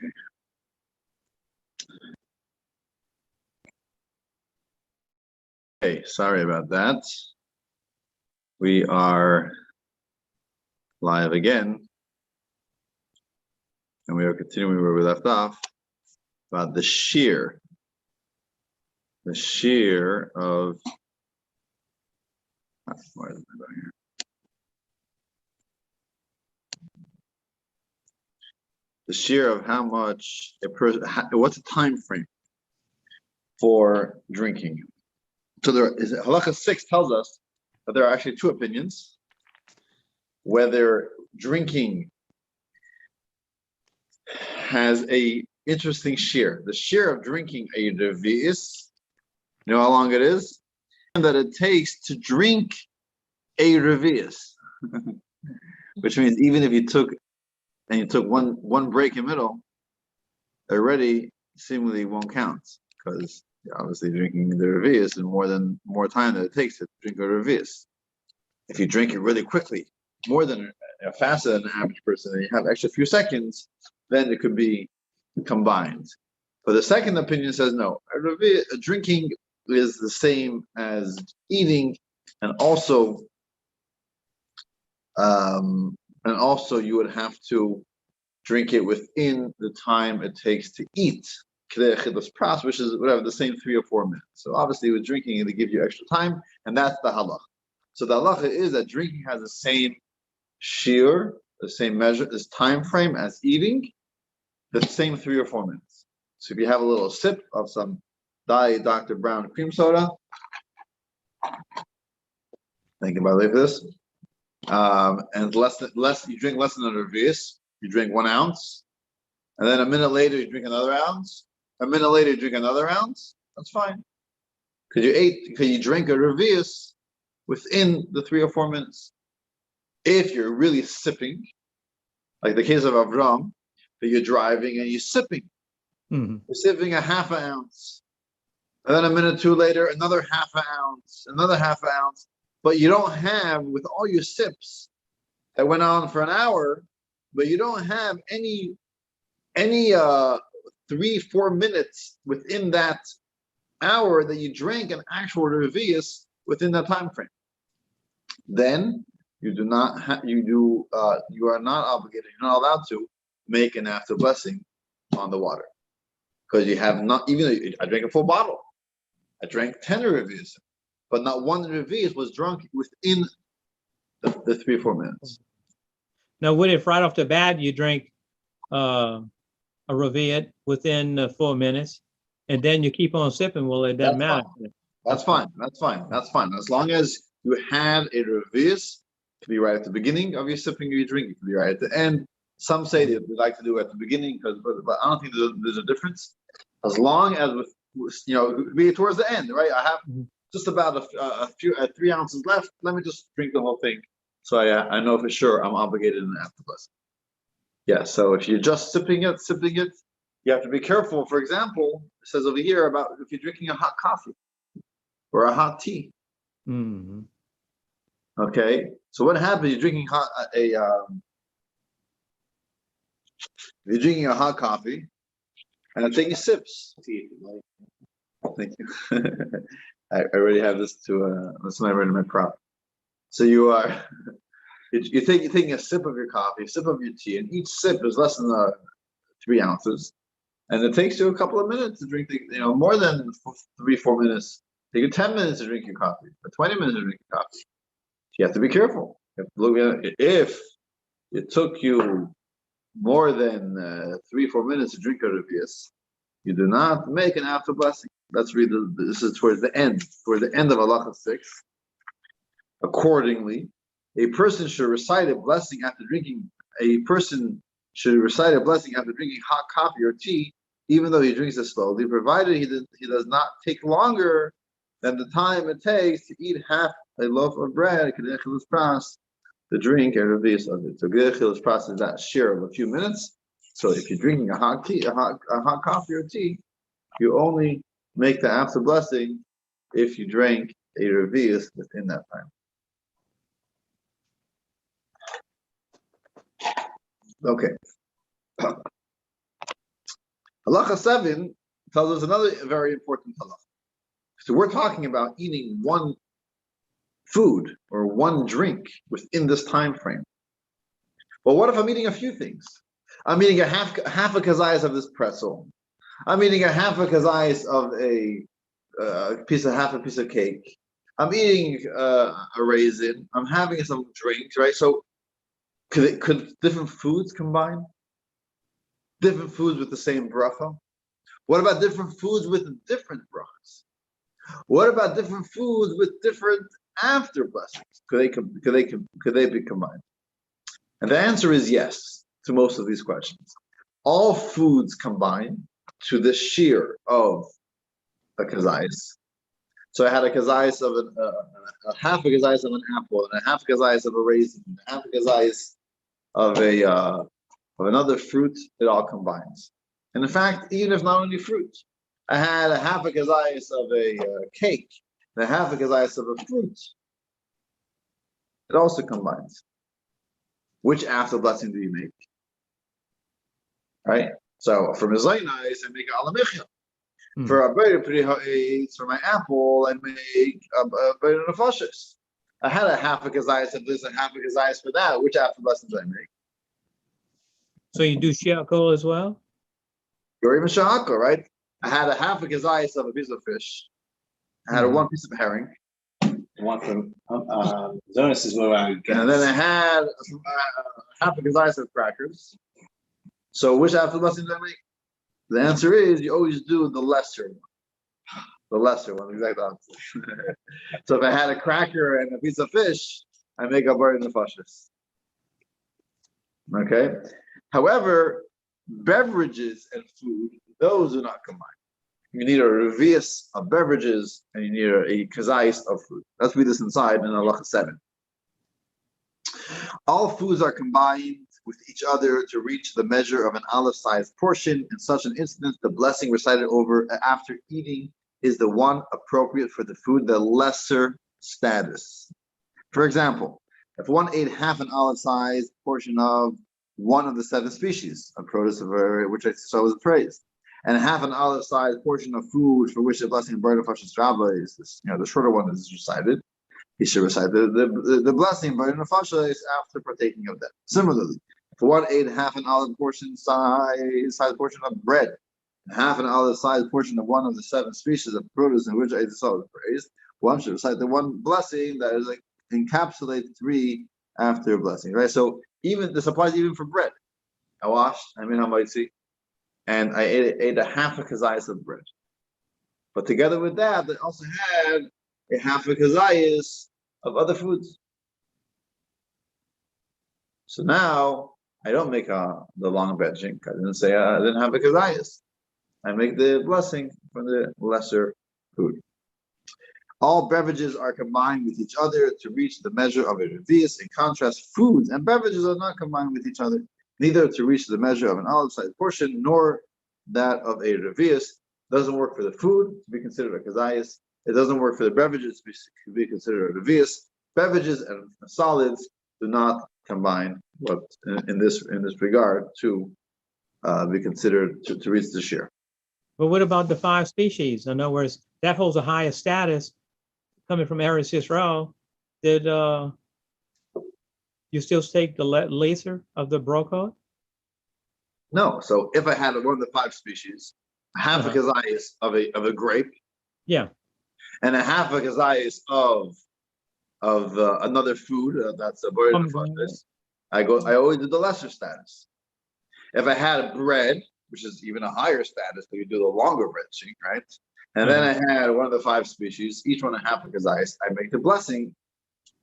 Okay. Okay, sorry about that. We are live again, and we are continuing where we left off about the shear of. Where is it going here? The shear of how much a person. What's the time frame for drinking? So there is Halacha 6 tells us that there are actually two opinions whether drinking has a interesting shear. The shear of drinking a revi'is, you know how long it is? That it takes to drink a revi'is, which means even if you took one break in the middle, already seemingly won't count because you're obviously drinking the revi'is in more time than it takes to drink a revi'is. If you drink it really quickly, more than faster than an average person, and you have extra few seconds, then it could be combined. But the second opinion says no. Drinking is the same as eating, and also you would have to drink it within the time it takes to eat, which is whatever the same 3 or 4 minutes. So obviously, with drinking, they give you extra time, and that's the halacha. So the halacha is that drinking has the same shear, the same measure, this time frame as eating, the same 3 or 4 minutes. So if you have a little sip of some Diet Dr. Brown cream soda, think about it like this, and you drink less than a revi'is, you drink 1 ounce, and then a minute later you drink another ounce, a minute later you drink another ounce, that's fine. Because you drink a revi'is within the 3 or 4 minutes. If you're really sipping, like the case of Avram, that you're driving and you're sipping. Mm-hmm. You're sipping a half an ounce. And then a minute or two later, another half an ounce, another half an ounce. But you don't have, with all your sips that went on for an hour, but you don't have any 3-4 minutes within that hour that you drank an actual revi'is within that time frame. Then you do not you are not obligated, you're not allowed to make an after blessing on the water. Because you have not, even though I drank a full bottle, I drank 10 revi'is, but not one revi'is was drunk within the 3 or 4 minutes. Now, what if right off the bat you drink a revi'is within 4 minutes, and then you keep on sipping? Well, it doesn't matter. That's fine. As long as you had a revi'is, it could be right at the beginning of your sipping or your drinking. It could be right at the end. Some say they like to do it at the beginning, but I don't think there's a difference. As long as be towards the end, right? I have just about a few 3 ounces left. Let me just drink the whole thing, so I know for sure I'm obligated in the after blessing. Yeah. So if you're just sipping it, you have to be careful. For example, it says over here about if you're drinking a hot coffee or a hot tea. Mm-hmm. Okay. So what happens? You're drinking you're drinking a hot coffee, and I'm taking sips. Thank you. I already have this that's my my prop. So you're taking a sip of your coffee, a sip of your tea, and each sip is less than 3 ounces, and it takes you a couple of minutes to drink. More than 3-4 minutes. Take you 10 minutes to drink your coffee, or 20 minutes to drink your coffee. You have to be careful. You have to look at it. If it took you more than 3-4 minutes to drink a revi'is, you do not make an after blessing. Let's read this is toward the end of Halacha 6. Accordingly, a person should recite a blessing after drinking. Hot coffee or tea, even though he drinks it slowly, provided he does not take longer than the time it takes to eat half a loaf of bread, to drink a revi'is of it. So Gedei Pras is that share of a few minutes. So if you're drinking a hot coffee or tea, you only make the after blessing if you drank a revi'is within that time. Okay. Halacha 7 tells us another very important halacha. So we're talking about eating one food or one drink within this time frame. But what if I'm eating a few things? I'm eating a half a kazayas of this pretzel. I'm eating a half a kazayas of a half a piece of cake. I'm eating a raisin. I'm having some drinks, right? So could different foods combine? Different foods with the same bracha? What about different foods with different brachas? What about different foods with different after blessings? Could they be combined? And the answer is yes to most of these questions. All foods combine to the shear of a kazayas. So I had a kazayas of a half a kazayas of an apple, and a half a kazayas of a raisin, and a half a kazayas of another fruit. It all combines. And in fact, even if not only fruit, I had a half a kazayas of a cake, and a half a kazayas of a fruit. It also combines. Which after blessing do you make? Right? So for Mizaynis, I make alamichya. For a for my apple, I make a better nefashis. I had a half a kazayas of this and half a kazayas for that. Which after blessings I make? So you do shekel as well? Or even shahako, right? I had a half a kazayas of a piece of fish. I had a one piece of herring. One from Zonas is where I get. And then I had half a kazayas of crackers. So which after blessings I make? The answer is you always do the lesser one. The lesser one, exactly opposite. So if I had a cracker and a piece of fish, I make a bird in the fashis. Okay. However, beverages and food, those do not combine. You need a revius of beverages and you need a kazayis of food. Let's read this inside in Halacha 7. All foods are combined with each other to reach the measure of an olive-sized portion. In such an instance, the blessing recited over after eating is the one appropriate for the food, the lesser status. For example, if one ate half an olive-sized portion of one of the 7 species of produce, which I saw was praised, and half an olive-sized portion of food for which the blessing of Birchas is this, the shorter one is recited, he should recite the blessing by nefashah is after partaking of that. Similarly, if one ate half an olive portion size portion of bread, and half an olive sized portion of one of the 7 species of produce in which I saw was praised, one should recite the one blessing that is like encapsulate 3 after blessing. Right. So even this applies even for bread. I washed, and I ate a half a kazayas of bread. But together with that, they also had a half a kazayas of other foods. So now I don't make the long benching. I didn't say I didn't have a kazayas. I make the blessing from the lesser food. All beverages are combined with each other to reach the measure of a revius. In contrast, foods and beverages are not combined with each other, neither to reach the measure of an olive-sized portion nor that of a revius. Doesn't work for the food to be considered a kazayas. It doesn't work for the beverages to be considered a revius. Beverages and solids do not combine in this regard to be considered to reach the share. But what about the 5 species? In other words, that holds a higher status coming from Eretz Yisrael. Did you still take the lesser of the brokot? No. So if I had one of the 5 species, half a kazayas of a grape, and a half a kazayas of another food that's a bird of this, I always do the lesser status. If I had bread, which is even a higher status, so you do the longer benching, right? And then I had one of the 5 species, each one a half a kazayas. I make the blessing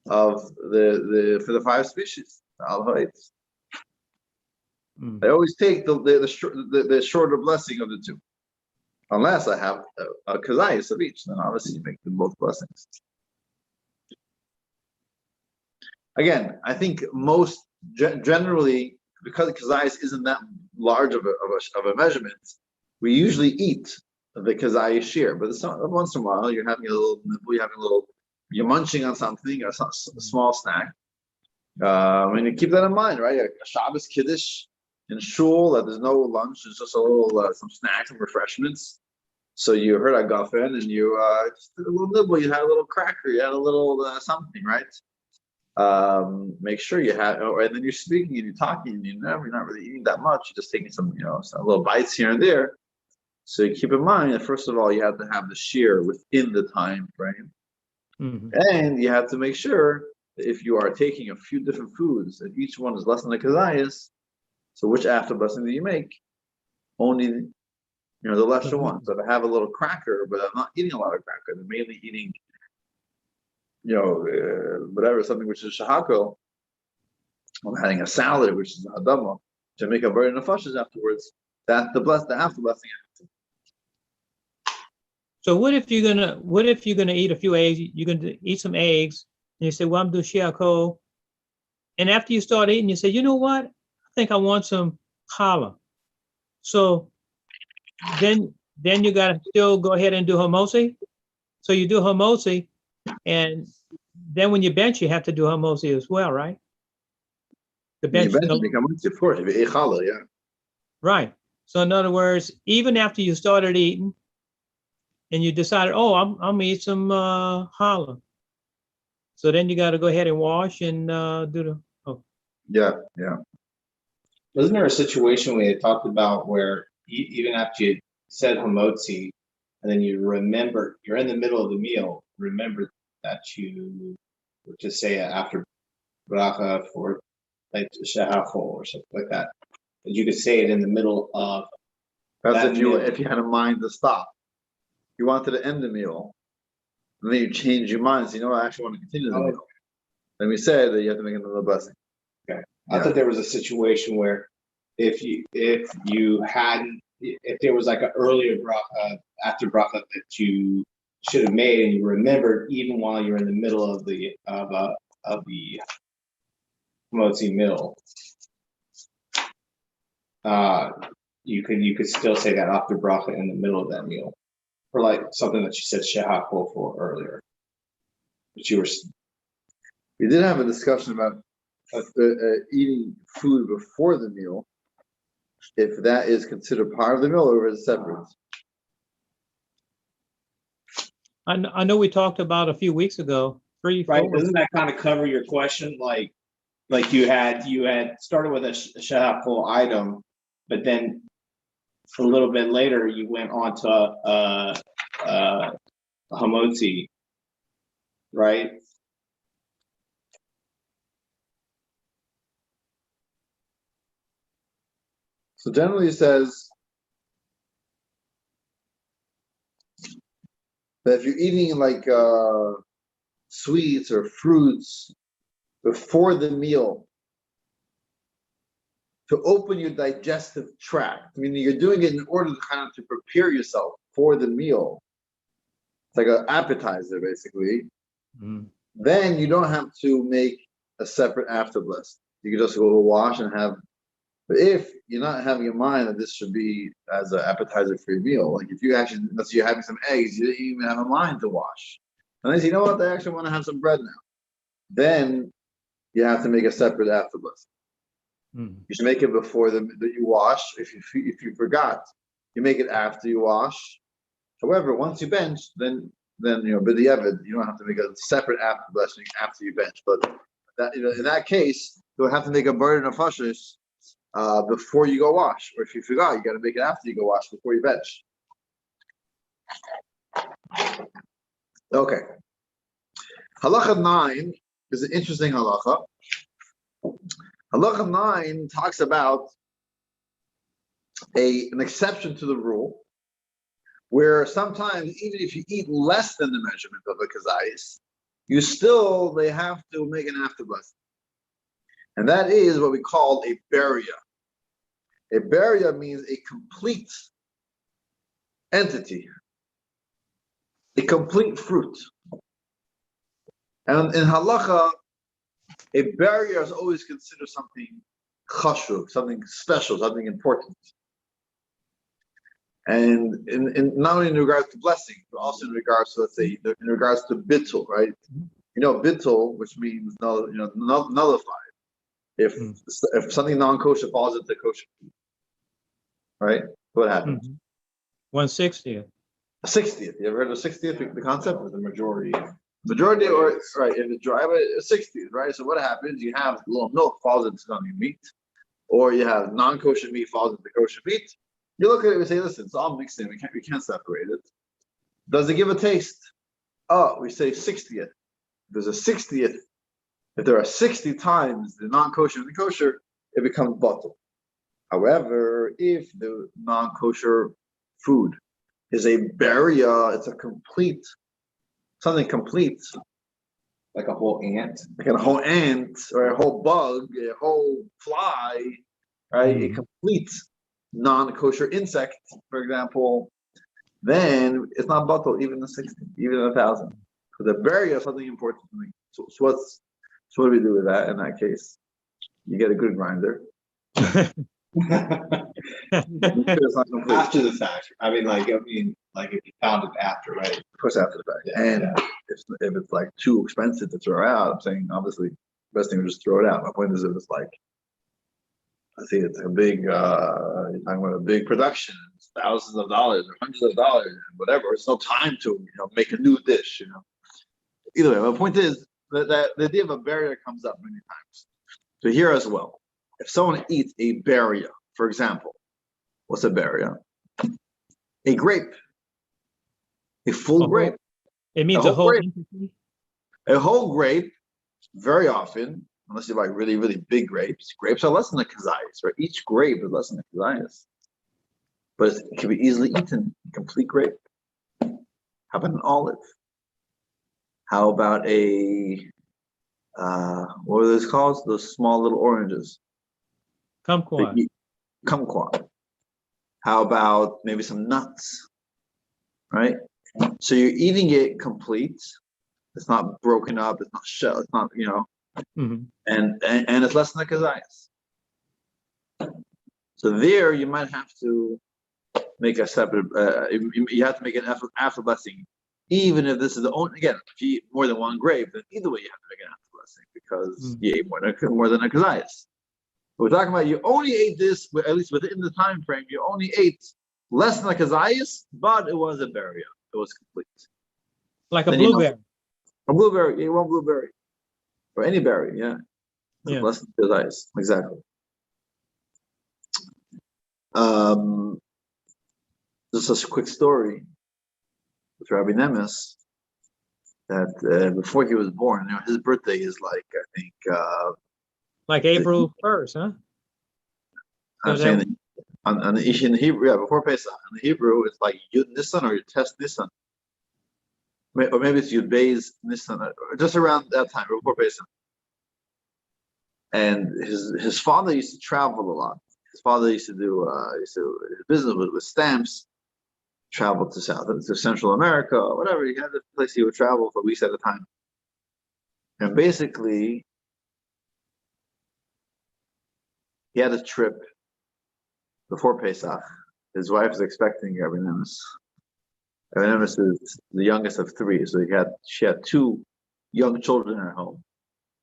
of for the 5 species. I always take the shorter blessing of the 2, unless I have a kazayas of each. Then obviously you make them both blessings. Again, I think most generally, because kazayas isn't that large of a measurement, we usually eat the kazayas shear. But once in a while, you're having a little nibble, you're munching on something, a small snack. And you keep that in mind, right? A Shabbos Kiddush, in shul that there's no lunch, there's just a little some snacks and refreshments. So you heard a gafen and you just did a little nibble, you had a little cracker, you had a little something, right? Make sure you have, and then you're speaking and you're talking and you're not really eating that much. You're just taking some, some little bites here and there. So you keep in mind that first of all, you have to have the shear within the time frame, and you have to make sure that if you are taking a few different foods and each one is less than a kazayas, so which after blessing do you make? Only the lesser one. So if I have a little cracker, but I'm not eating a lot of cracker, I'm mainly eating whatever, something which is shahako. I'm having a salad, which is adama, to make a burden of nefashos afterwards. That's the after blessing. So what if you're gonna eat a few eggs? You're gonna eat some eggs, and you say, "Well, I'm doing shiako," and after you start eating, you say, "You know what? I think I want some challah." So then you gotta still go ahead and do hamosi. So you do hamosi, and then when you bench, you have to do hamosi as well, right? The bench, Of course, if you ate challah, yeah. right. So in other words, even after you started eating, and you decided, oh, I'm gonna eat some challah. So then you got to go ahead and wash and do the. Oh. Yeah. Wasn't there a situation we had talked about where even after you said hamotzi, and then you remember you're in the middle of the meal, remember that you would just say it after bracha for like shahafo or something like that. But you could say it in the middle of. That's if you had a mind to stop. You wanted to end the meal, and then you change your mind. So I actually want to continue the meal. Then we said that you have to make another blessing. Okay. I thought there was a situation where if there was like an earlier bracha after bracha that you should have made and you remembered even while you're in the middle of the motzi meal, you could still say that after bracha in the middle of that meal, or like something that you said shehakol for earlier, but we did have a discussion about eating food before the meal, if that is considered part of the meal or is it separate. I know we talked about a few weeks ago. Right? Doesn't that kind of cover your question? Like you had started with a shehakol item, but then a little bit later you went on to hamotzi, right? So generally it says that if you're eating like sweets or fruits before the meal, to open your digestive tract, meaning you're doing it in order to prepare yourself for the meal. It's like an appetizer, basically. Then you don't have to make a separate after bless. You can just go wash and have. But if you're not having in mind that this should be as an appetizer for your meal, like if you actually, let's say you're having some eggs, you didn't even have a mind to wash. And then you know what, I actually want to have some bread now. Then you have to make a separate after bless. You should make it before that you wash. If you forgot, you make it after you wash. However, once you bench, then b'diavad, you don't have to make a separate after blessing after you bench. But that in that case, you'll have to make a burden of nefashos before you go wash. Or if you forgot, you got to make it after you go wash before you bench. Okay. Halacha 9 is an interesting halacha. Halacha 9 talks about an exception to the rule, where sometimes even if you eat less than the measurement of a kazayis, they have to make an after blessing. And that is what we call a beria. A beria means a complete entity, a complete fruit. And in halacha, a beria is always considered something chashuv, something special, something important. And in not only in regards to blessing, but also in regards to, let's say, in regards to bittul, right? Bittul, which means nullified. If something non-kosher falls into kosher, right? What happens? 1/60th. A 60th. You ever heard of 60th? The concept? Or the majority. Majority, or right? If it's dry, a 60th, right? So what happens? You have a little milk falls into some of your meat, or you have non-kosher meat falls into kosher meat. You look at it and say, listen, it's all mixed in. We can't separate it. Does it give a taste? Oh, we say 60th. There's a 60th. If there are 60 times the non-kosher and the kosher, it becomes bottle. However, if the non-kosher food is a barrier, it's something complete, Like a whole ant. like a whole ant or a whole bug, a whole fly, right? A complete non-kosher insect, for example, then it's not bottle, even the 60, even 1,000. So the barrier is something important to me. So what do we do with that in that case? You get a good grinder. It's not complete. After the fact. Like if you found it after, right? Of course, after the fact. Yeah, And yeah. if it's like too expensive to throw out, I'm saying obviously best thing is just throw it out. My point is, if it's like, I see it's a big, you're talking about a big production, it's thousands of dollars or hundreds of dollars, whatever. There's no time to make a new dish. Either way, my point is that the idea of a barrier comes up many times. So here as well, if someone eats a barrier, for example, what's a barrier? A grape, a full grape. It means A a whole whole grape. entity. A whole grape, very often, unless you like really, really big grapes, grapes are less than a kazayas, right? Each grape is less than a kazayas. But it can be easily eaten, a complete grape. How about an olive? How about what are those called? Those small little oranges. Kumquat. Kumquat. How about maybe some nuts, right? So you're eating it complete. It's not broken up. It's not shell. It's not, and it's less than a kazayas. So there you might have to make a separate. You have to make an after blessing, even if this is the only. Again, if you eat more than one grape, then either way you have to make an after blessing because you ate more than a kazayas. We're talking about you only ate this, at least within the time frame. You only ate less than a kazayas, but it was a barrier. It was complete. Like a Then blueberry. A blueberry, you want blueberry. Or any berry, yeah. Yeah. Less than kazayas, exactly. Just a quick story with Rabbi Nemes that before he was born, his birthday is like, I think, Like April 1st, huh? I'm saying in the Hebrew, before Pesach. In the Hebrew, it's like Yud Nisan or Yud Tes Nisan. Or maybe it's Yud Beis Nisan, or just around that time, before Pesach. And his father used to travel a lot. His father used to do his business with stamps, travel to Central America, or whatever. He had a place he would travel for weeks at a time. And basically, he had a trip before Pesach. His wife is expecting Rabbi Nemes. Rabbi Nemes is the youngest of three, so she had two young children at home.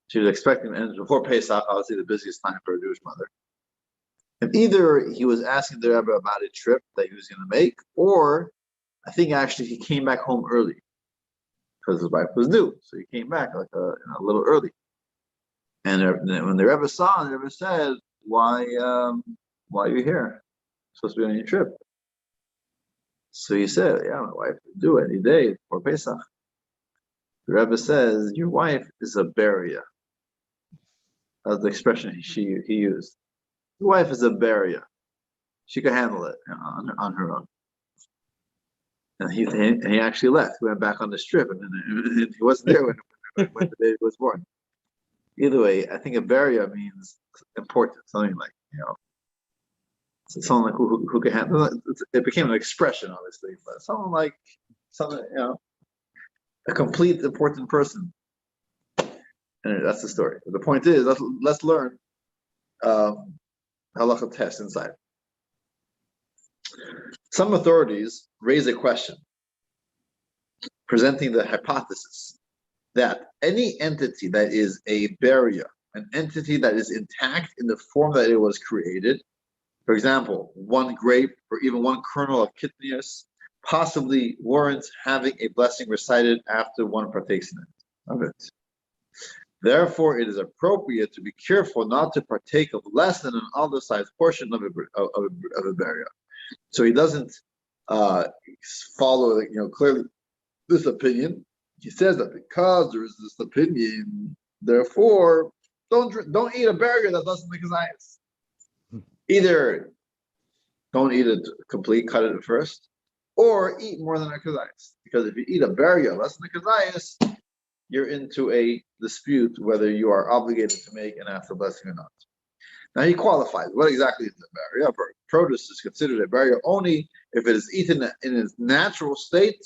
She was expecting, and before Pesach, obviously the busiest time for a Jewish mother. And either he was asking the Rebbe about a trip that he was going to make, or I think actually he came back home early because his wife was new, so he came back like a little early. And when the Rebbe saw him, the Rebbe said, "Why are you here? You're supposed to be on your trip." So he said, "Yeah, my wife would do it any day for Pesach." The Rebbe says, "Your wife is a barrier." That's the expression he used. Your wife is a barrier. She could handle it on her own. And he actually left. He went back on this trip, and he wasn't there when the baby was born. Either way, I think a barrier means important, something like someone like who can handle it. It became an expression, obviously, but someone like a complete important person. And that's the story. The point is, let's learn halacha test inside. Some authorities raise a question, presenting the hypothesis that any entity that is a barrier an entity that is intact in the form that it was created. For example, one grape or even one kernel of kitnius possibly warrants having a blessing recited after one partakes in it, of it. Therefore, it is appropriate to be careful not to partake of less than an other-sized portion of a burial. So he doesn't follow, clearly this opinion. He says that because there is this opinion, therefore, don't eat a burger that doesn't make his eyes. Either don't eat it complete, cut it first, or eat more than a kazayas. Because if you eat a burger less than a kazayas, you're into a dispute whether you are obligated to make an after blessing or not. Now he qualifies. What exactly is a burial? Produce is considered a burial only if it is eaten in its natural state,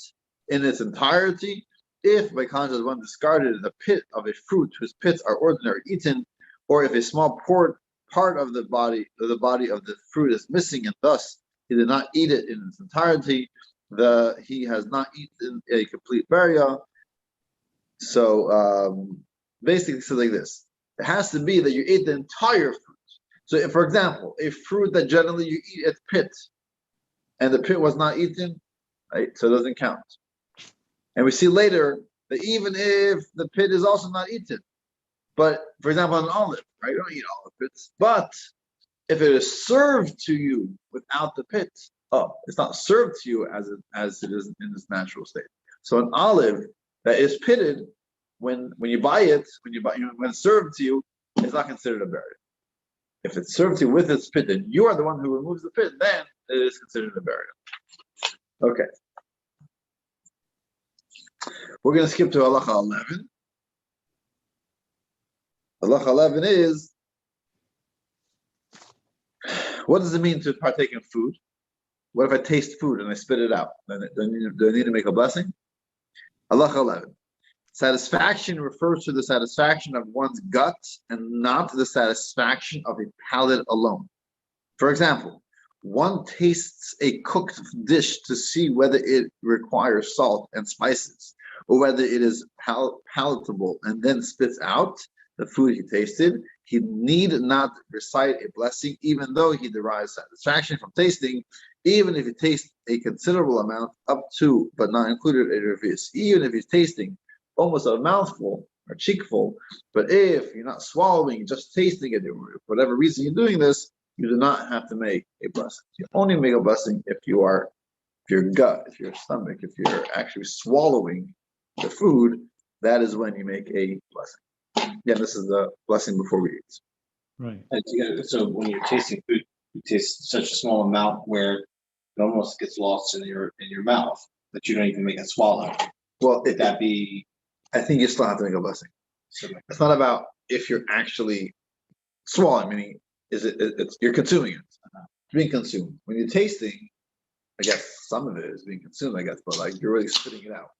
in its entirety. If by contrast one discarded in the pit of a fruit whose pits are ordinarily eaten, or if a small part of the body of the fruit is missing and thus he did not eat it in its entirety, he has not eaten a complete burial. So basically, so like this, it has to be that you ate the entire fruit. So, if, for example, a fruit that generally you eat at pit, and the pit was not eaten, right? So it doesn't count. And we see later that even if the pit is also not eaten, but for example, an olive, right? You don't eat olive pits, but if it is served to you without the pit, it's not served to you as it is in its natural state. So an olive that is pitted, when you buy it, when it's served to you, it's not considered a burial. If it's served to you with its pit, and you are the one who removes the pit, then it is considered a burial. Okay. We're going to skip to Halacha 11. Halacha 11 is, what does it mean to partake in food? What if I taste food and I spit it out? Do I need to make a blessing? Halacha 11. Satisfaction refers to the satisfaction of one's gut and not the satisfaction of a palate alone. For example, one tastes a cooked dish to see whether it requires salt and spices, or whether it is palatable, and then spits out the food he tasted. He need not recite a blessing, even though he derives satisfaction from tasting, even if he tastes a considerable amount, up to, but not included, a revis. Even if he's tasting almost a mouthful or cheekful, but if you're not swallowing, just tasting it, for whatever reason you're doing this, you do not have to make a blessing. You only make a blessing if your gut, if your stomach, if you're actually swallowing the food, that is when you make a blessing. Yeah, this is the blessing before we eat. Right. So when you're tasting food, you taste such a small amount where it almost gets lost in your mouth that you don't even make a swallow. Well, Would that be? I think you still have to make a blessing. It's not about if you're actually swallowing, meaning you're consuming it. It's being consumed. When you're tasting, I guess some of it is being consumed, I guess, but like you're really spitting it out.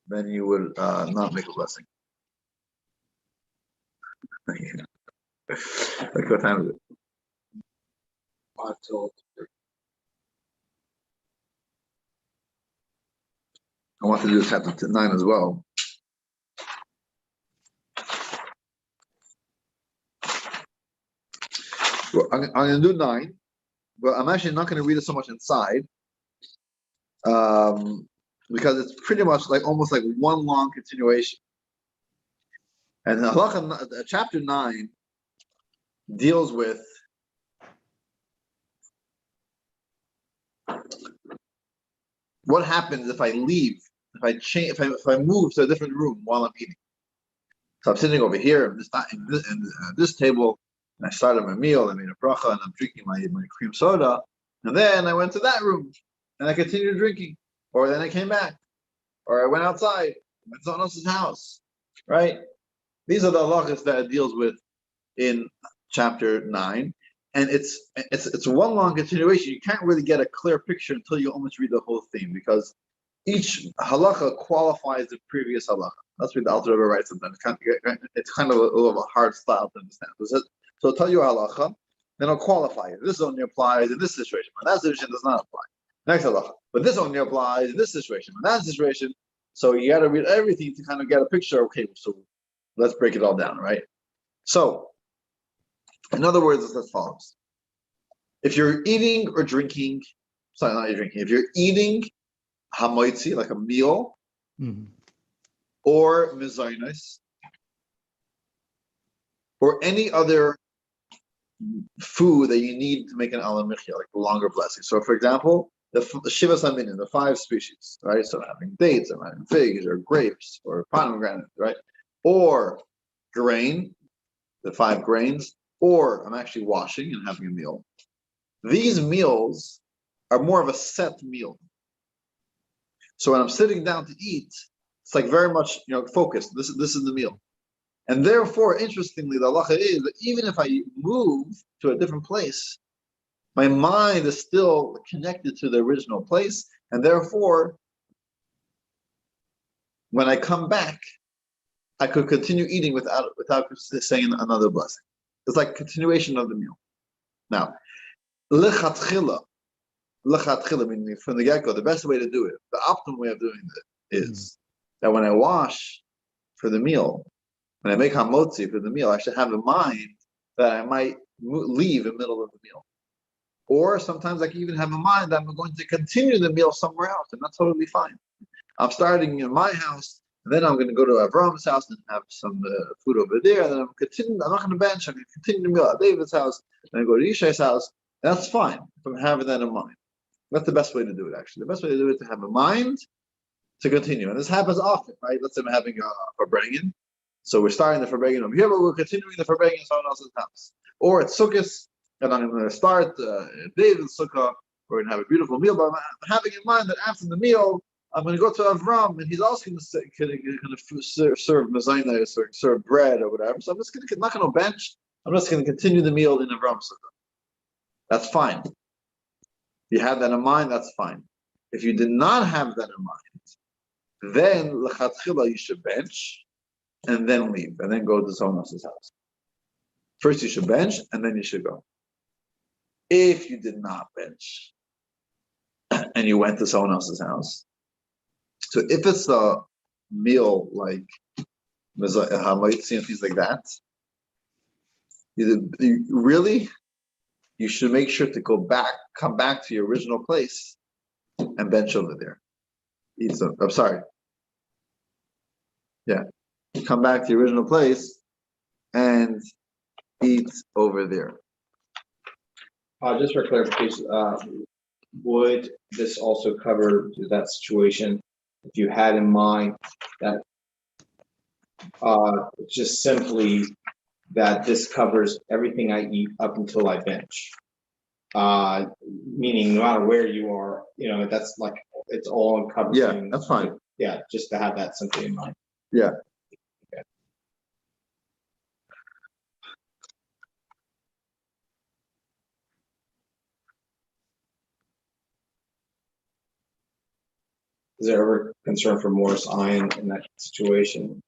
Then you would not make a blessing. Like what time is it? 5 till. I want to do chapter 9 as well. Well, I'm going to do 9, but I'm actually not going to read it so much inside, because it's pretty much like almost like one long continuation. And Halacha, chapter 9 deals with what happens if I leave, if I change, if I move to a different room while I'm eating. So I'm sitting over here in this table, and I started my meal. I made a bracha, and I'm drinking my cream soda. And then I went to that room, and I continued drinking. Or then I came back, or I went outside, went to someone else's house. Right? These are the halachas that it deals with in chapter 9, and it's one long continuation. You can't really get a clear picture until you almost read the whole thing, because each halacha qualifies the previous halacha. That's what the Alter Rebbe writes sometimes. It's kind of a little of a hard style to understand. So I'll tell you a halacha, then I'll qualify it. This only applies in this situation, but that situation does not apply. Next halacha, but this only applies in this situation, but that situation. So you got to read everything to kind of get a picture. Okay, so let's break it all down, right? So, in other words, it's as follows. If you're eating or drinking, sorry, not drinking, if you're eating hamoitzi, like a meal, or mezainis, or any other food that you need to make an alam michya, like a longer blessing. So, for example, the shivas haminin, the 5 species, right? So, I'm having dates, I'm having figs, or grapes, or pomegranate, right? Or grain, the 5 grains, or I'm actually washing and having a meal. These meals are more of a set meal. So when I'm sitting down to eat, it's like very much, focused. This is the meal. And therefore, interestingly, the halacha is that even if I move to a different place, my mind is still connected to the original place. And therefore, when I come back, I could continue eating without saying another blessing. It's like continuation of the meal. Now, lechatchila, meaning from the get-go, the best way to do it, the optimal way of doing it is that when I wash for the meal, when I make hamotzi for the meal, I should have in mind that I might leave in the middle of the meal. Or sometimes I can even have in mind that I'm going to continue the meal somewhere else, and that's totally fine. I'm starting in my house, and then I'm going to go to Avram's house and have some food over there, and then I'm not going to bench, I'm going to continue the meal at David's house, and I go to Yishai's house. That's fine if I'm having that in mind. That's the best way to do it, actually. The best way to do it is to have a mind to continue. And this happens often, right? Let's say I'm having a farbrengen. So we're starting the farbrengen over here, but we're continuing the farbrengen in someone else's house. Or it's sukkahs, and I'm going to start David's sukkah. We're going to have a beautiful meal, but I'm having in mind that after the meal, I'm going to go to Avram, and he's also going to serve mezainis or serve bread or whatever. So I'm just not going to bench. I'm just going to continue the meal in Avram's sukkah. That's fine. If you have that in mind, that's fine. If you did not have that in mind, then lechatchila you should bench and then leave and then go to someone else's house. First you should bench and then you should go. If you did not bench and you went to someone else's house, so if it's a meal like hamaitzi and things like that, you should make sure to come back to your original place and bench over there. Eat some. I'm sorry. Yeah. Come back to your original place and eat over there. Just for clarification, would this also cover that situation if you had in mind that just simply that this covers everything I eat up until I bench? Meaning no matter where you are, that's like it's all encompassing. Yeah, that's fine. Yeah, just to have that simply in mind. Yeah. Okay. Is there ever concern for Morris iron in that situation?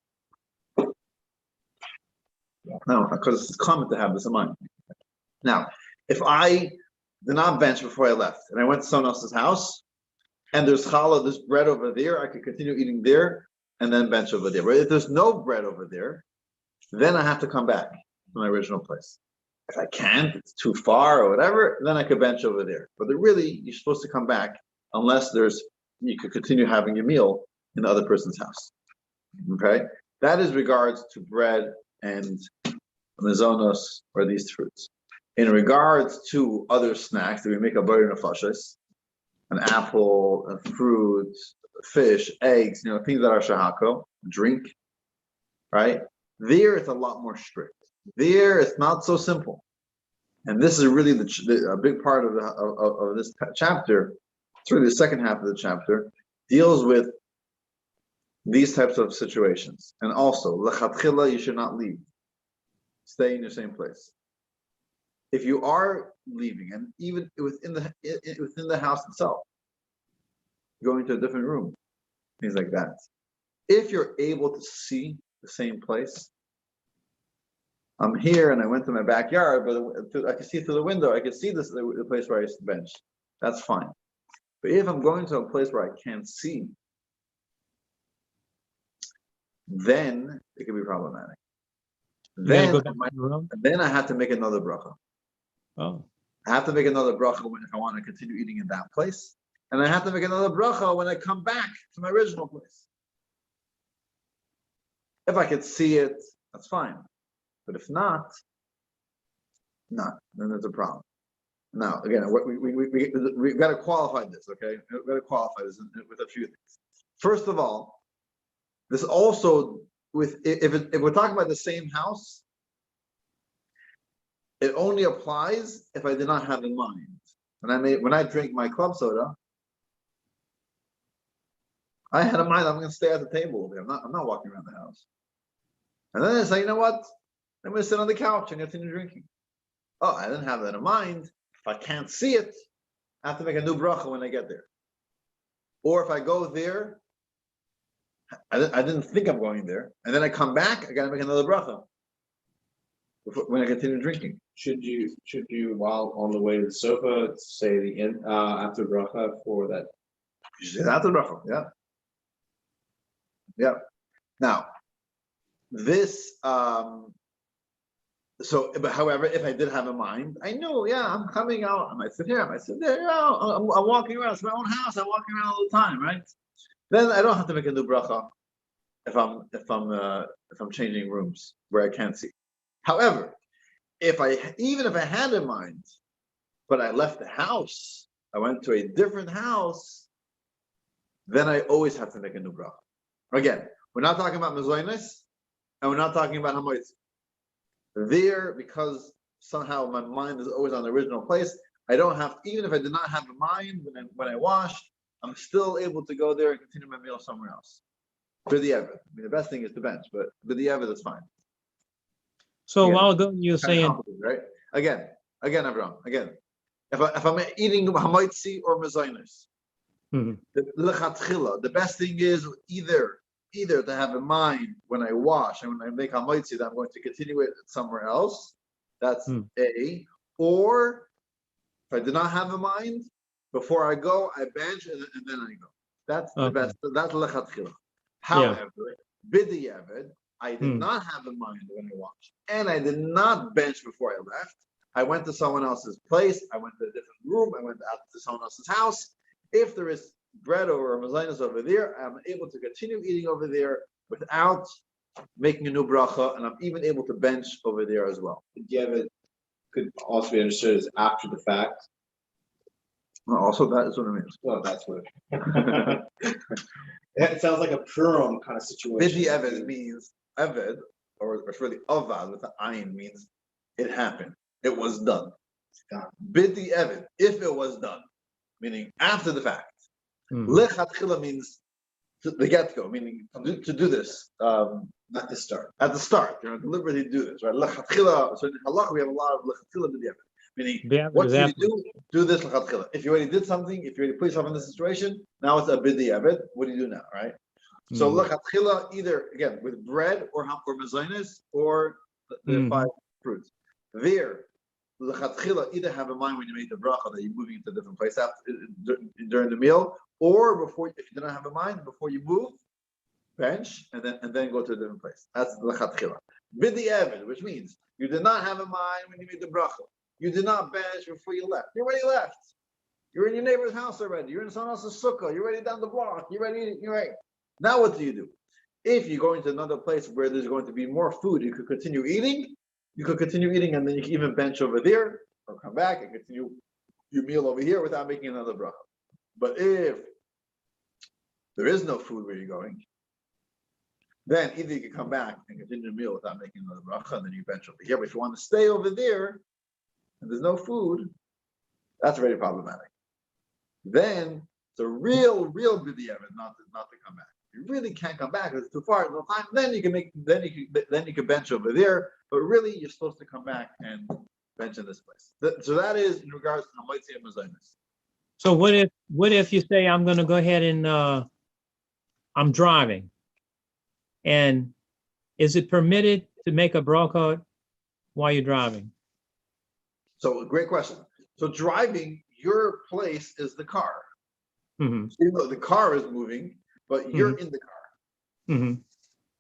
No, because it's common to have this in mind. Now, if I did not bench before I left and I went to someone else's house and there's challah, there's bread over there, I could continue eating there and then bench over there. But if there's no bread over there, then I have to come back to my original place. If I can't, it's too far or whatever, then I could bench over there. But you're supposed to come back unless you could continue having your meal in the other person's house. Okay? That is regards to bread and mezonos or these fruits. In regards to other snacks that we make a bar nefashos, an apple, a fruit, fish, eggs, things that are shahako, drink, right? There it's a lot more strict. There it's not so simple. And this is really a big part of this chapter. It's really the second half of the chapter, deals with these types of situations. And also, lechatchila, you should not leave. Stay in your same place. If you are leaving, and even within the house itself, going to a different room, things like that. If you're able to see the same place, I'm here and I went to my backyard, but I can see through the window. I can see the place where I used to bench. That's fine. But if I'm going to a place where I can't see, then it can be problematic. You gotta Then, go back to the room? then I have to make another bracha. Oh, I have to make another bracha if I want to continue eating in that place. And I have to make another bracha when I come back to my original place. If I could see it, that's fine. But if not, then there's a problem. Now, again, we got to qualify this, okay? We've got to qualify this with a few things. First of all, this also, if we're talking about the same house, it only applies if I did not have in mind. When I drink my club soda, I had in mind I'm going to stay at the table over there. I'm not walking around the house. And then I say, you know what? I'm going to sit on the couch and continue drinking. Oh, I didn't have that in mind. If I can't see it, I have to make a new bracha when I get there. Or if I go there, I didn't think I'm going there, and then I come back, I got to make another bracha when I continue drinking. Should you while on the way to the sofa say the end after bracha for that? You say that after bracha, yeah. Yeah. Now, this, but however, if I did have a mind, I know, yeah, I'm coming out. I might sit here, I might sit there. Yeah, I'm walking around. It's my own house. I'm walking around all the time, right? Then I don't have to make a new bracha if I'm changing rooms where I can't see. However, even if I had in mind, but I left the house, I went to a different house, then I always have to make a new bracha. Again, we're not talking about mezainis, and we're not talking about hamoitzi. There, because somehow my mind is always on the original place, I don't have, even if I did not have a mind when I washed, I'm still able to go there and continue my meal somewhere else. For the Evid. I mean, the best thing is to bench, but with the Evid, it's fine. so Again, a while ago you were saying, right? Again, Avraham, if I'm eating hamaitzi or mezainis, the best thing is either to have in mind when I wash and when I make hamaitzi that I'm going to continue it somewhere else. That's A. Or if I do not have in mind, before I go, I bench and then I go. That's the best. That's lechatchila. However, b'diavad, I did not have in mind when I washed, and I did not bench before I left. I went to someone else's place. I went to a different room. I went out to someone else's house. If there is bread or mezainis over there, I'm able to continue eating over there without making a new bracha, and I'm even able to bench over there as well. B'diavad could also be understood as after the fact. Also, that is what it means. Well, that's what it sounds like a Purim kind of situation. Bidi Eved means Eved, or it's really Avad with the Ayin, means it happened. It was done. Bidi Eved, if it was done, meaning after the fact. Lechatchila means the get-go, meaning to do this. At the start. At the start, you're going to deliberately do this, right? Lechatchila. So in Halacha, we have a lot of lechatchila b'di Eved. Meaning, what do you do? Do this lechatchila. If you already did something, if you already put yourself in this situation, now it's a bidi Eved. What do you do now, right? So lechatchila, either again with bread or mezainis or the 5 fruits. There, lechatchila, either have in mind when you make the bracha that you're moving into a different place during the meal, or before, if you do not have in mind, before you move, bench and then go to a different place. That's lechatchila. Bidi Eved, which means you did not have in mind when you made the bracha. You did not bench before you left. You already left. You're in your neighbor's house already. You're in someone else's sukkah. You're already down the block. You're ready. You're right. Now what do? If you're going to another place where there's going to be more food, you could continue eating. You could continue eating, and then you can even bench over there, or come back and continue your meal over here without making another bracha. But if there is no food where you're going, then either you can come back and continue your meal without making another bracha, and then you bench over here. But if you want to stay over there, and there's no food, that's very problematic. Then it's a real bidi Eved not to come back. You really can't come back because it's too far, no time. Then you can bench over there, but really you're supposed to come back and bench in this place. So that is in regards to hamaitzi and mezainis. so what if you say I'm going to go ahead and I'm driving, and is it permitted to make a bracha while you're driving? So great question. So driving, your place is the car. Mm-hmm. So even though the car is moving, but you're in the car. Mm-hmm.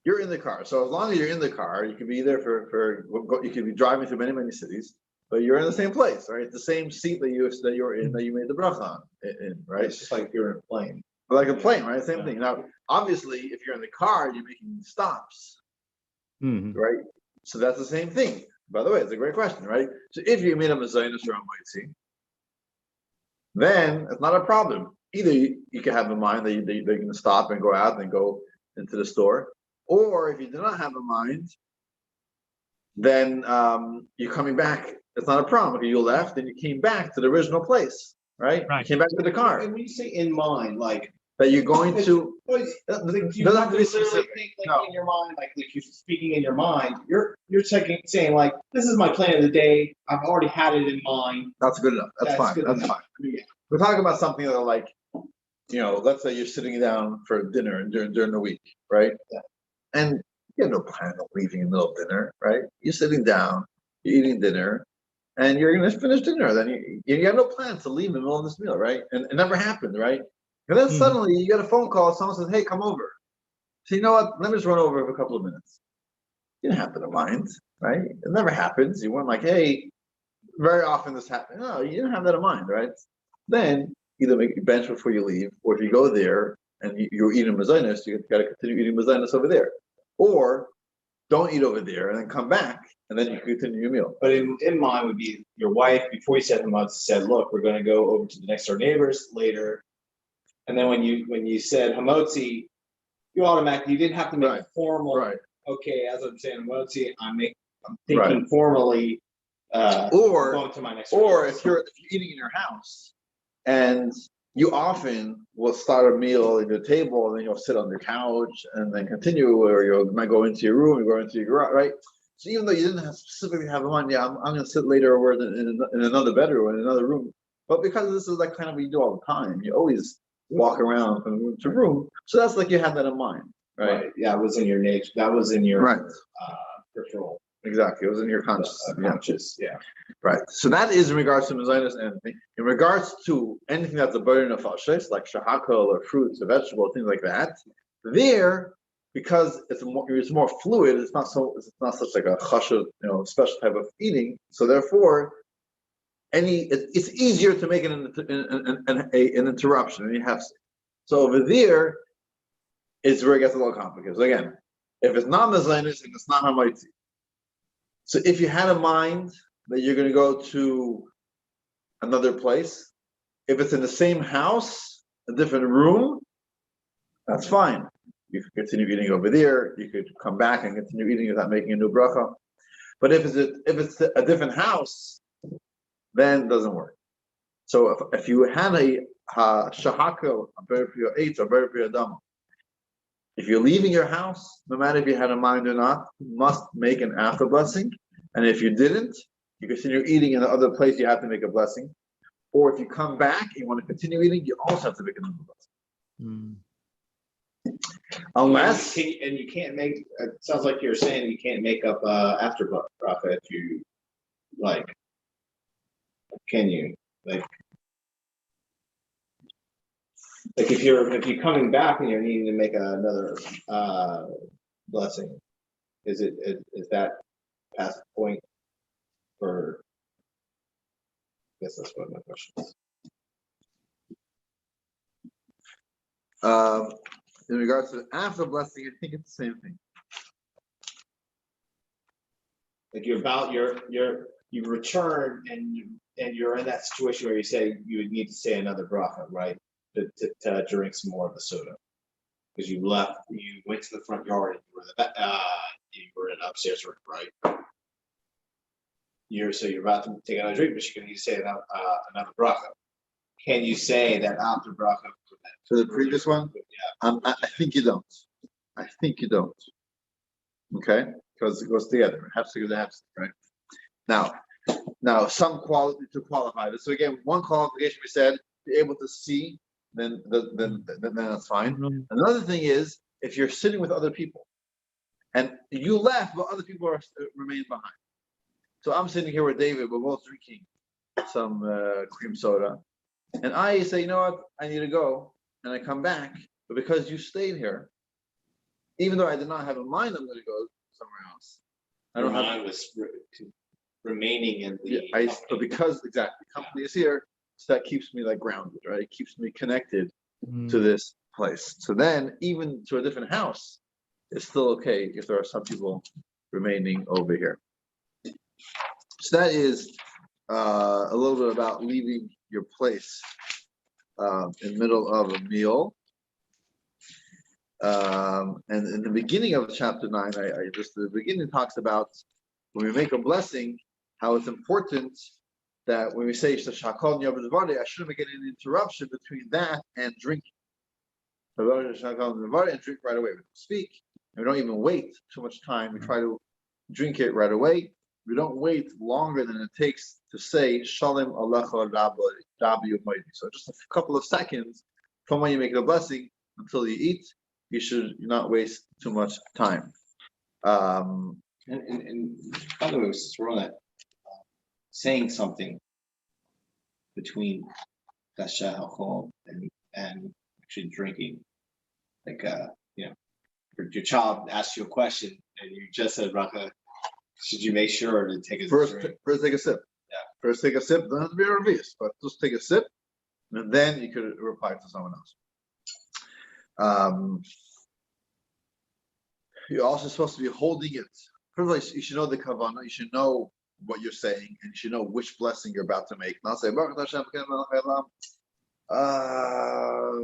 you're in the car. So as long as you're in the car, you can be there you could be driving through many cities, but you're in the same place, right? It's the same seat that you're in that you made the bracha in, right? It's just like you're in a plane. Like a plane, right? Same Yeah. thing. Now, obviously, if you're in the car, you're making stops, Mhm. right? So that's the same thing. By the way, it's a great question, right? So if you made a mezainis or a moitzi, then it's not a problem. Either you can have in mind that you're going to stop and go out and go into the store, or if you do not have a mind, then you're coming back. It's not a problem. If you left and you came back to the original place, right? Right. You came back to the car. And when you say in mind, like That you're going to. like, you Doesn't have to be literally specific. think like No. in your mind, like if you're speaking in your mind, you're saying like, this is my plan of the day. I've already had it in mind. That's good enough. That's fine. good That's enough. fine. Yeah. We're talking about something that, like, let's say you're sitting down for dinner during the week, right? Yeah. And you have no plan of leaving in the middle of dinner, right? You're sitting down, you're eating dinner, and you're going to finish dinner. Then you have no plans to leave in the middle of this meal, right? And it never happened, right? And then suddenly you get a phone call. Someone says, "Hey, come over." So you know what? Let me just run over for a couple of minutes. You didn't happen to mind, right? It never happens. You weren't like, "Hey." Very often this happens. No, you didn't have that in mind, right? Then either make your bench before you leave, or if you go there and you're eating mazonos, you got to continue eating mazonos over there, or don't eat over there and then come back and then you continue your meal. But in mind would be your wife before you set them up said, look, we're going to go over to the next door neighbors later. And then when you said hamotzi, you didn't have to make a formal. Right. Okay, as I'm saying hamotzi, I'm thinking formally. Or going to my next. Or if you're eating in your house, and you often will start a meal at your table, and then you'll sit on the couch and then continue, or you might go into your room, you go into your garage, right? So even though you didn't specifically have in mind, I'm going to sit later over in another bedroom, in another room, but because this is like kind of what you do all the time, you always walk around from room to room. So that's like you have that in mind, right? Yeah, it was in your nature. That was in your peripheral. Exactly, it was in your conscious. Yeah. Right. So that is in regards to mezainis and anything. In regards to anything that's a burden of falshes, like shahakal or fruits or vegetables, things like that, there, because it's more fluid, it's not such like a chashuv, special type of eating. So therefore, it's easier to make an interruption, and you have. So over there, it's where it gets a little complicated. So again, if it's not mezainis and it's not hamaitzi. So if you had a mind that you're going to go to another place, if it's in the same house, a different room, that's fine. You could continue eating over there. You could come back and continue eating without making a new bracha. But if it's a different house, then it doesn't work. So if you had a shahaka, a berfio eitz, a berfio dama, if you're leaving your house, no matter if you had a mind or not, you must make an after blessing. And if you didn't, you continue eating in the other place, you have to make a blessing. Or if you come back and you want to continue eating, you also have to make another blessing. Unless and you can't make. It sounds like you're saying you can't make up after bracha if you like. Can you if you're coming back and you're needing to make another blessing, is that past the point? For I guess that's what my question is. In regards to after blessing, I think it's the same thing. Like you've returned and you're in that situation where you say you would need to say another bracha, right? To drink some more of the soda. Because you went to the front yard and you were in an upstairs room, right? You're about to take another drink, but you're going to need to say another bracha. Can you say that after bracha? So the previous one? Yeah. I think you don't. I think you don't. Okay? Because it goes together. It has to go together, right? Now, some quality to qualify this. So again, one qualification we said, be able to see, then that's fine. Mm-hmm. Another thing is, if you're sitting with other people, and you left, but other people remain behind. So I'm sitting here with David, we're both drinking some cream soda, and I say, you know what, I need to go, and I come back, but because you stayed here, even though I did not have in mind I'm going to go somewhere else. I don't Your have. mind was remaining in the. But because exactly company is here, so that keeps me like grounded, right? It keeps me connected to this place. So then, even to a different house, it's still okay if there are some people remaining over here. So that is a little bit about leaving your place in the middle of a meal. And in the beginning of chapter 9, the beginning talks about when we make a blessing, how it's important that when we say Shakal Nyabadavade, I shouldn't get an interruption between that and drinking. And drink right away. We don't speak, and we don't even wait too much time. We try to drink it right away. We don't wait longer than it takes to say Shalom Alecha Rabbi Umaydi. So just a couple of seconds from when you make the blessing until you eat, you should not waste too much time. And by the way, was throwing that saying something between Gasha alcohol and actually drinking, like your child asks you a question and you just said Raka, should you make sure to take a First drink? take a sip. Yeah. First take a sip. Doesn't have to be a revius, but just take a sip, and then you could reply to someone else. You're also supposed to be holding it. First of all, you should know the kavanah. You should know what you're saying, and you should know which blessing you're about to make. Not say Baruch Hashem,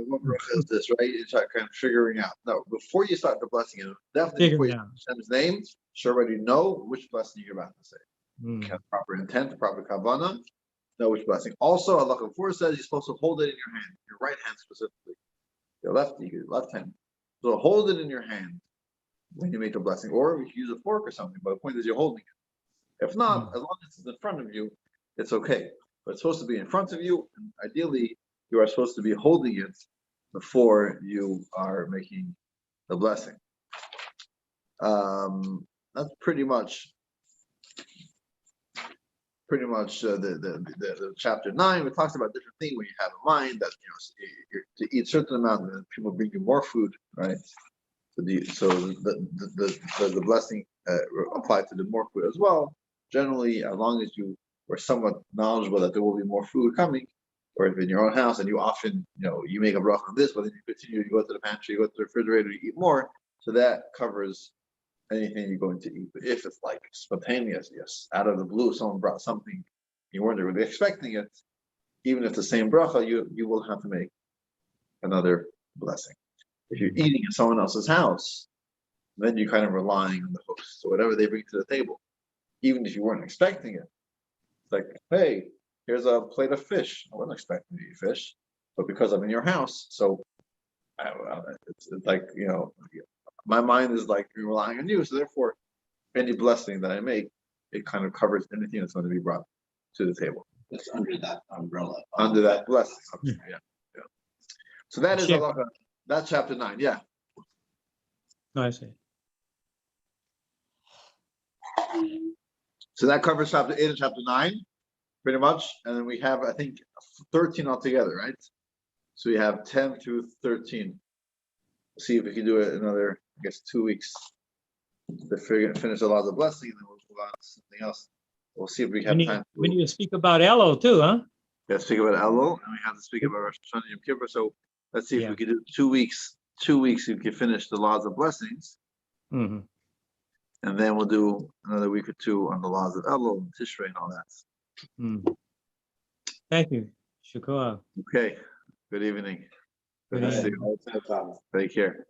what bracha is this, right? You start kind of figuring out. No, before you start the blessing, definitely before you say Hashem's name, you should already know which blessing you're about to say. Have proper intent, proper kavanah, know which blessing. Also, Halacha 4 says you're supposed to hold it in your hand, your right hand specifically. Your left hand. So hold it in your hand when you make the blessing, or you use a fork or something. But the point is, you're holding it. If not, as long as it's in front of you, it's okay. But it's supposed to be in front of you, and ideally, you are supposed to be holding it before you are making the blessing. That's pretty much the chapter 9. It talks about different things when you have in mind that you're to eat a certain amount, and people bring you more food, right? So the blessing applied to the more food as well. Generally, as long as you are somewhat knowledgeable that there will be more food coming, or if in your own house and you often, you make a bracha on this, but then you continue, you go to the pantry, you go to the refrigerator, you eat more. So that covers anything you're going to eat. But if it's like spontaneous, yes, out of the blue, someone brought something, you weren't really expecting it, even if the same bracha, you will have to make another blessing. If you're eating in someone else's house, then you're kind of relying on the host. So whatever they bring to the table, even if you weren't expecting it, it's like, hey, here's a plate of fish. I wasn't expecting to eat fish, but because I'm in your house, so it's like, my mind is like relying on you. So therefore, any blessing that I make, it kind of covers anything that's going to be brought to the table. It's under that umbrella. Under that blessing. Yeah. So that is Halacha. That's chapter 9. Yeah. I see. So that covers chapter 8 and chapter 9, pretty much. And then we have, I think, 13 altogether, right? So we have 10 through 13. Let's see if we can do it another, 2 weeks to finish the laws of blessing, and then we'll move on to something else. We'll see if we have time. We need to speak about Elo too, huh? Yeah, speak about Elul, and we have to speak about Rosh Hashanah and Yom Kippur. So let's see if we can do 2 weeks. 2 weeks, we can finish the laws of blessings. Mm-hmm. And then we'll do another week or 2 on the laws of Elul and Tishrei and all that. Mm-hmm. Thank you. Shukra. Okay. Good evening. Good evening. Take care.